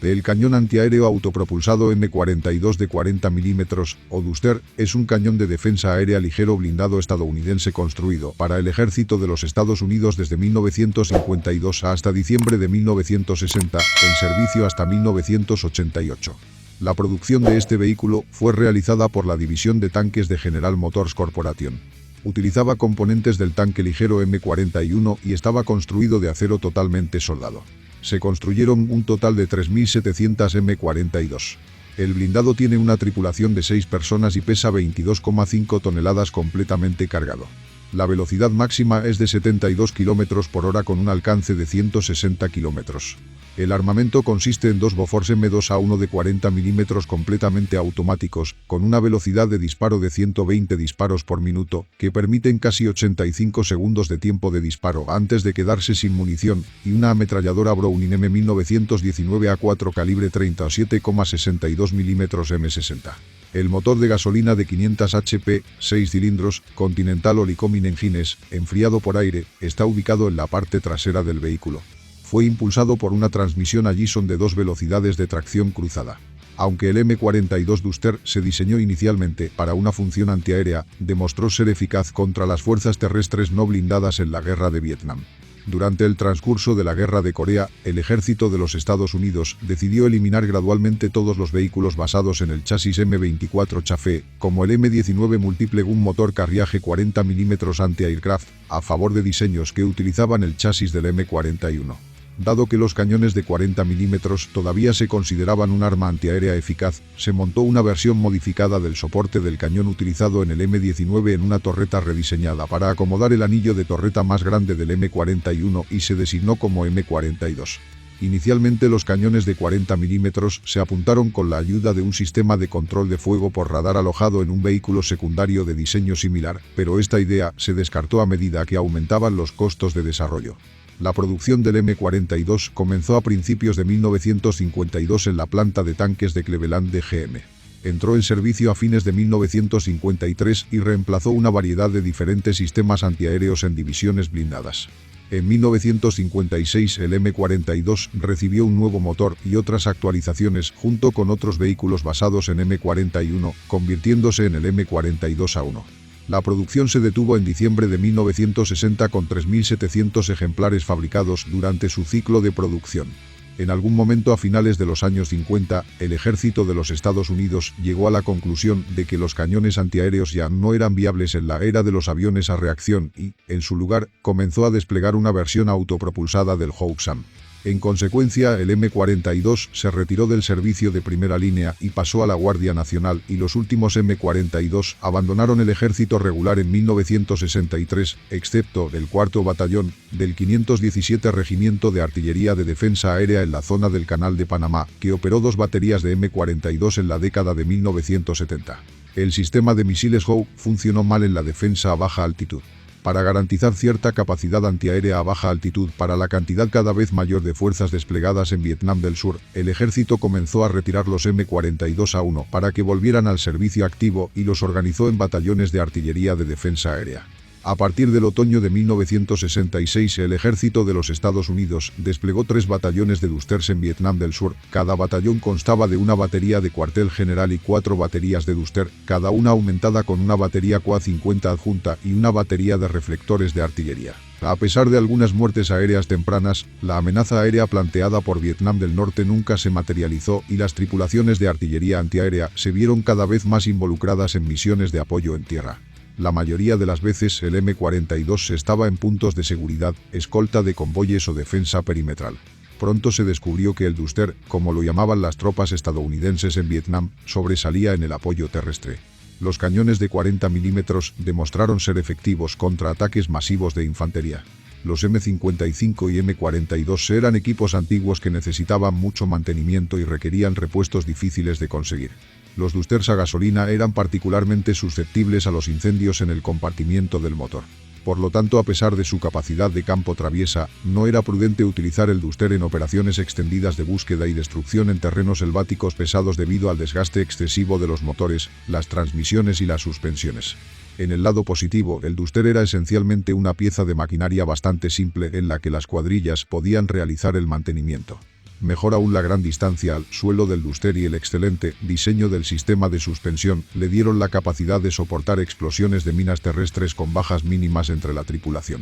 El cañón antiaéreo autopropulsado M42 de 40 mm, o Duster, es un cañón de defensa aérea ligero blindado estadounidense construido para el ejército de los Estados Unidos desde 1952 hasta diciembre de 1960, en servicio hasta 1988. La producción de este vehículo fue realizada por la División de Tanques de General Motors Corporation. Utilizaba componentes del tanque ligero M41 y estaba construido de acero totalmente soldado. Se construyeron un total de 3.700 M42. El blindado tiene una tripulación de 6 personas y pesa 22,5 toneladas completamente cargado. La velocidad máxima es de 72 km por hora con un alcance de 160 km. El armamento consiste en dos Bofors M2A1 de 40 mm completamente automáticos, con una velocidad de disparo de 120 disparos por minuto, que permiten casi 85 segundos de tiempo de disparo antes de quedarse sin munición, y una ametralladora Browning M1919A4 calibre 37,62 mm M60. El motor de gasolina de 500 HP, 6 cilindros, Continental Olycoming Engines, enfriado por aire, está ubicado en la parte trasera del vehículo. Fue impulsado por una transmisión Allison de 2 velocidades de tracción cruzada. Aunque el M42 Duster se diseñó inicialmente para una función antiaérea, demostró ser eficaz contra las fuerzas terrestres no blindadas en la guerra de Vietnam. Durante el transcurso de la Guerra de Corea, el ejército de los Estados Unidos decidió eliminar gradualmente todos los vehículos basados en el chasis M24 Chaffee, como el M19 Multiple Gun Motor Carriage 40 mm Anti-Aircraft, a favor de diseños que utilizaban el chasis del M41. Dado que los cañones de 40 mm todavía se consideraban un arma antiaérea eficaz, se montó una versión modificada del soporte del cañón utilizado en el M19 en una torreta rediseñada para acomodar el anillo de torreta más grande del M41 y se designó como M42. Inicialmente los cañones de 40 mm se apuntaron con la ayuda de un sistema de control de fuego por radar alojado en un vehículo secundario de diseño similar, pero esta idea se descartó a medida que aumentaban los costos de desarrollo. La producción del M42 comenzó a principios de 1952 en la planta de tanques de Cleveland de GM. Entró en servicio a fines de 1953 y reemplazó una variedad de diferentes sistemas antiaéreos en divisiones blindadas. En 1956 el M42 recibió un nuevo motor y otras actualizaciones junto con otros vehículos basados en M41, convirtiéndose en el M42A1. La producción se detuvo en diciembre de 1960 con 3.700 ejemplares fabricados durante su ciclo de producción. En algún momento a finales de los años 50, el ejército de los Estados Unidos llegó a la conclusión de que los cañones antiaéreos ya no eran viables en la era de los aviones a reacción y, en su lugar, comenzó a desplegar una versión autopropulsada del Howsam. En consecuencia, el M42 se retiró del servicio de primera línea y pasó a la Guardia Nacional, y los últimos M42 abandonaron el ejército regular en 1963, excepto el 4º Batallón del 517 Regimiento de Artillería de Defensa Aérea en la zona del Canal de Panamá, que operó 2 baterías de M42 en la década de 1970. El sistema de misiles Howe funcionó mal en la defensa a baja altitud. Para garantizar cierta capacidad antiaérea a baja altitud para la cantidad cada vez mayor de fuerzas desplegadas en Vietnam del Sur, el ejército comenzó a retirar los M42A1 para que volvieran al servicio activo y los organizó en batallones de artillería de defensa aérea. A partir del otoño de 1966, el ejército de los Estados Unidos desplegó 3 batallones de Dusters en Vietnam del Sur. Cada batallón constaba de una batería de cuartel general y 4 baterías de Duster, cada una aumentada con una batería QA-50 adjunta y una batería de reflectores de artillería. A pesar de algunas muertes aéreas tempranas, la amenaza aérea planteada por Vietnam del Norte nunca se materializó y las tripulaciones de artillería antiaérea se vieron cada vez más involucradas en misiones de apoyo en tierra. La mayoría de las veces el M42 estaba en puntos de seguridad, escolta de convoyes o defensa perimetral. Pronto se descubrió que el Duster, como lo llamaban las tropas estadounidenses en Vietnam, sobresalía en el apoyo terrestre. Los cañones de 40 mm demostraron ser efectivos contra ataques masivos de infantería. Los M55 y M42 eran equipos antiguos que necesitaban mucho mantenimiento y requerían repuestos difíciles de conseguir. Los Dusters a gasolina eran particularmente susceptibles a los incendios en el compartimiento del motor. Por lo tanto, a pesar de su capacidad de campo traviesa, no era prudente utilizar el Duster en operaciones extendidas de búsqueda y destrucción en terrenos selváticos pesados debido al desgaste excesivo de los motores, las transmisiones y las suspensiones. En el lado positivo, el Duster era esencialmente una pieza de maquinaria bastante simple en la que las cuadrillas podían realizar el mantenimiento. Mejor aún, la gran distancia al suelo del Duster y el excelente diseño del sistema de suspensión le dieron la capacidad de soportar explosiones de minas terrestres con bajas mínimas entre la tripulación.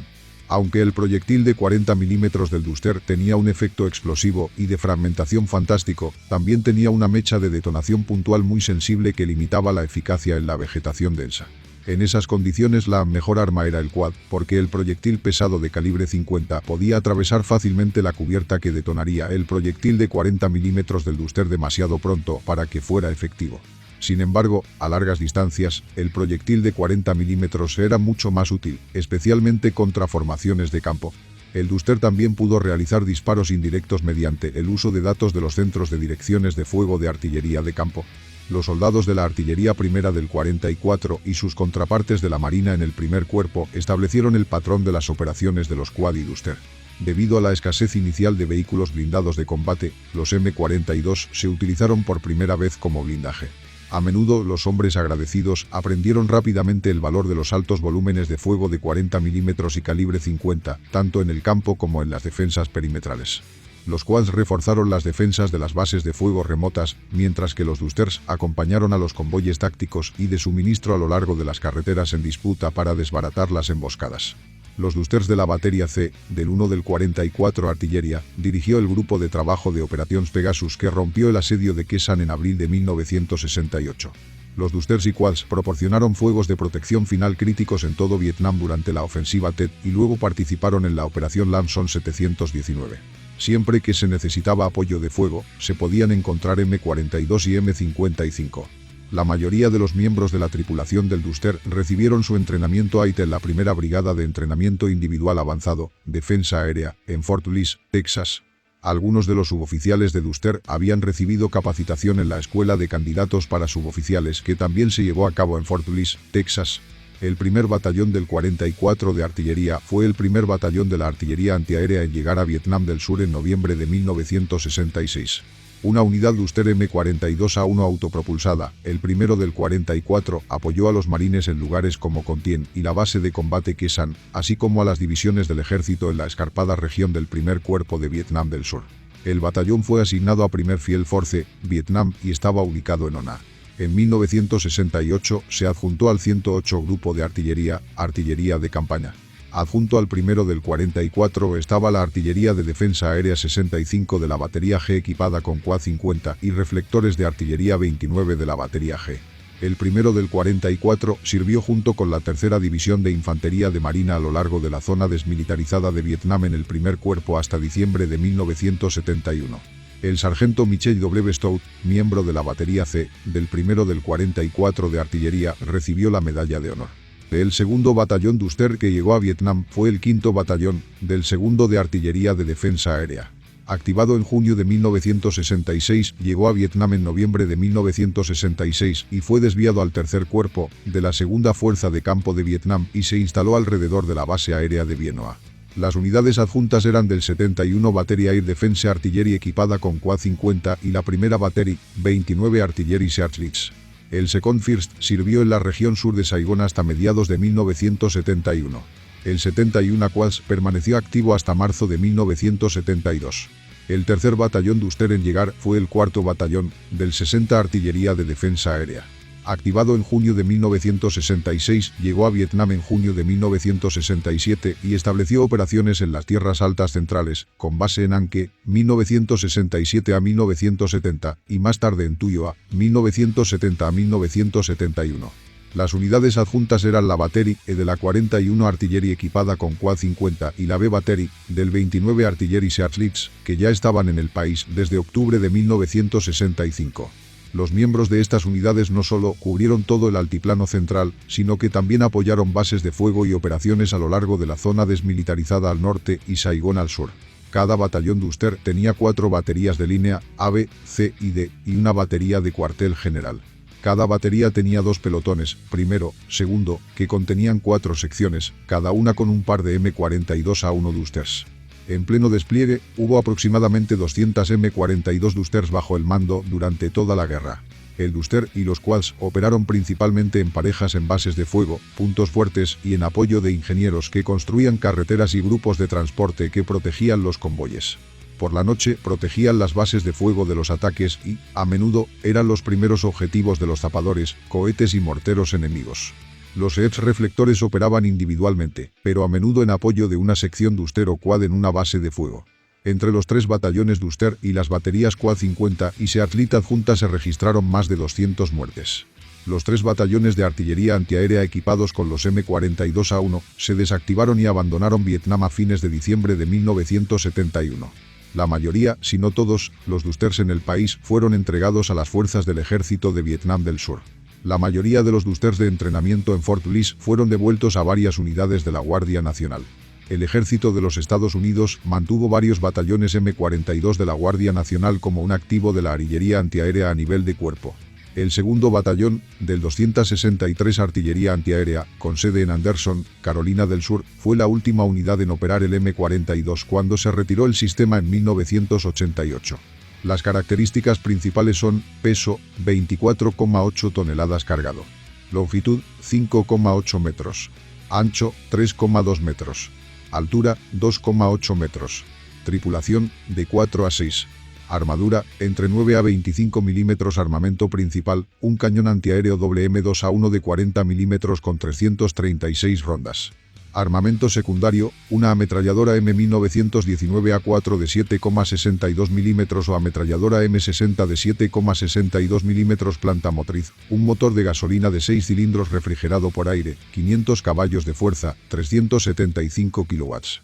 Aunque el proyectil de 40 milímetros del Duster tenía un efecto explosivo y de fragmentación fantástico, también tenía una mecha de detonación puntual muy sensible que limitaba la eficacia en la vegetación densa. En esas condiciones la mejor arma era el quad, porque el proyectil pesado de calibre 50 podía atravesar fácilmente la cubierta que detonaría el proyectil de 40 milímetros del Duster demasiado pronto para que fuera efectivo. Sin embargo, a largas distancias, el proyectil de 40 milímetros era mucho más útil, especialmente contra formaciones de campo. El Duster también pudo realizar disparos indirectos mediante el uso de datos de los centros de direcciones de fuego de artillería de campo. Los soldados de la artillería primera del 44 y sus contrapartes de la Marina en el primer cuerpo establecieron el patrón de las operaciones de los quad y Duster. Debido a la escasez inicial de vehículos blindados de combate, los M42 se utilizaron por primera vez como blindaje. A menudo los hombres agradecidos aprendieron rápidamente el valor de los altos volúmenes de fuego de 40 milímetros y calibre 50, tanto en el campo como en las defensas perimetrales. Los quads reforzaron las defensas de las bases de fuego remotas, mientras que los Dusters acompañaron a los convoyes tácticos y de suministro a lo largo de las carreteras en disputa para desbaratar las emboscadas. Los Dusters de la batería C, del 1 del 44 Artillería, dirigió el grupo de trabajo de Operations Pegasus que rompió el asedio de Khe Sanh en abril de 1968. Los Dusters y quads proporcionaron fuegos de protección final críticos en todo Vietnam durante la ofensiva Tet y luego participaron en la Operación Lamson 719. Siempre que se necesitaba apoyo de fuego, se podían encontrar M42 y M55. La mayoría de los miembros de la tripulación del Duster recibieron su entrenamiento AIT en la primera Brigada de Entrenamiento Individual Avanzado, Defensa Aérea, en Fort Bliss, Texas. Algunos de los suboficiales de Duster habían recibido capacitación en la Escuela de Candidatos para Suboficiales que también se llevó a cabo en Fort Bliss, Texas. El primer batallón del 44 de artillería fue el primer batallón de la artillería antiaérea en llegar a Vietnam del Sur en noviembre de 1966. Una unidad Duster M42A1 autopropulsada, el primero del 44, apoyó a los marines en lugares como Con Tien y la base de combate Khe Sanh, así como a las divisiones del ejército en la escarpada región del primer cuerpo de Vietnam del Sur. El batallón fue asignado a Primer Field Force, Vietnam, y estaba ubicado en Ona. En 1968 se adjuntó al 108 Grupo de Artillería, Artillería de Campaña. Adjunto al primero del 44 estaba la Artillería de Defensa Aérea 65 de la Batería G equipada con quad 50 y reflectores de Artillería 29 de la Batería G. El primero del 44 sirvió junto con la tercera División de Infantería de Marina a lo largo de la zona desmilitarizada de Vietnam en el primer cuerpo hasta diciembre de 1971. El sargento Michel W. Stout, miembro de la Batería C, del primero del 44 de Artillería, recibió la Medalla de Honor. El segundo batallón Duster que llegó a Vietnam fue el quinto batallón, del segundo de Artillería de Defensa Aérea. Activado en junio de 1966, llegó a Vietnam en noviembre de 1966 y fue desviado al tercer cuerpo, de la segunda Fuerza de Campo de Vietnam y se instaló alrededor de la base aérea de Bien Hoa. Las unidades adjuntas eran del 71 Battery Air Defense Artillery equipada con quad 50 y la primera Battery, 29 Artillery Searchlights. El Second First sirvió en la región sur de Saigón hasta mediados de 1971. El 71 Quads permaneció activo hasta marzo de 1972. El tercer batallón Duster en llegar fue el cuarto batallón, del 60 Artillería de Defensa Aérea. Activado en junio de 1966, llegó a Vietnam en junio de 1967 y estableció operaciones en las tierras altas centrales, con base en An Khe, 1967 a 1970, y más tarde en Tuy Hoa, 1970 a 1971. Las unidades adjuntas eran la Battery E de la 41 Artillery equipada con quad 50 y la B Battery, del 29 Artillery Searchlights, que ya estaban en el país desde octubre de 1965. Los miembros de estas unidades no solo cubrieron todo el altiplano central, sino que también apoyaron bases de fuego y operaciones a lo largo de la zona desmilitarizada al norte y Saigón al sur. Cada batallón Duster tenía 4 baterías de línea, A, B, C y D, y una batería de cuartel general. Cada batería tenía 2 pelotones, primero, segundo, que contenían 4 secciones, cada una con un par de M42A1 Dusters. En pleno despliegue, hubo aproximadamente 200 M42 Dusters bajo el mando durante toda la guerra. El Duster y los quads operaron principalmente en parejas en bases de fuego, puntos fuertes y en apoyo de ingenieros que construían carreteras y grupos de transporte que protegían los convoyes. Por la noche protegían las bases de fuego de los ataques y, a menudo, eran los primeros objetivos de los zapadores, cohetes y morteros enemigos. Los EFs reflectores operaban individualmente, pero a menudo en apoyo de una sección Duster o Quad en una base de fuego. Entre los 3 batallones Duster y las baterías Quad 50 y Searchlight adjuntas se registraron más de 200 muertes. Los 3 batallones de artillería antiaérea equipados con los M42A1 se desactivaron y abandonaron Vietnam a fines de diciembre de 1971. La mayoría, si no todos, los Dusters en el país fueron entregados a las fuerzas del ejército de Vietnam del Sur. La mayoría de los Dusters de entrenamiento en Fort Bliss fueron devueltos a varias unidades de la Guardia Nacional. El ejército de los Estados Unidos mantuvo varios batallones M42 de la Guardia Nacional como un activo de la artillería antiaérea a nivel de cuerpo. El segundo batallón, del 263 Artillería Antiaérea, con sede en Anderson, Carolina del Sur, fue la última unidad en operar el M42 cuando se retiró el sistema en 1988. Las características principales son: peso, 24,8 toneladas cargado. Longitud, 5,8 metros. Ancho, 3,2 metros. Altura, 2,8 metros. Tripulación, de 4 a 6. Armadura, entre 9 a 25 milímetros. Armamento principal, un cañón antiaéreo M2A1 de 40 milímetros con 336 rondas. Armamento secundario, una ametralladora M1919A4 de 7,62 milímetros o ametralladora M60 de 7,62 milímetros. Planta motriz, un motor de gasolina de 6 cilindros refrigerado por aire, 500 caballos de fuerza, 375 kilowatts.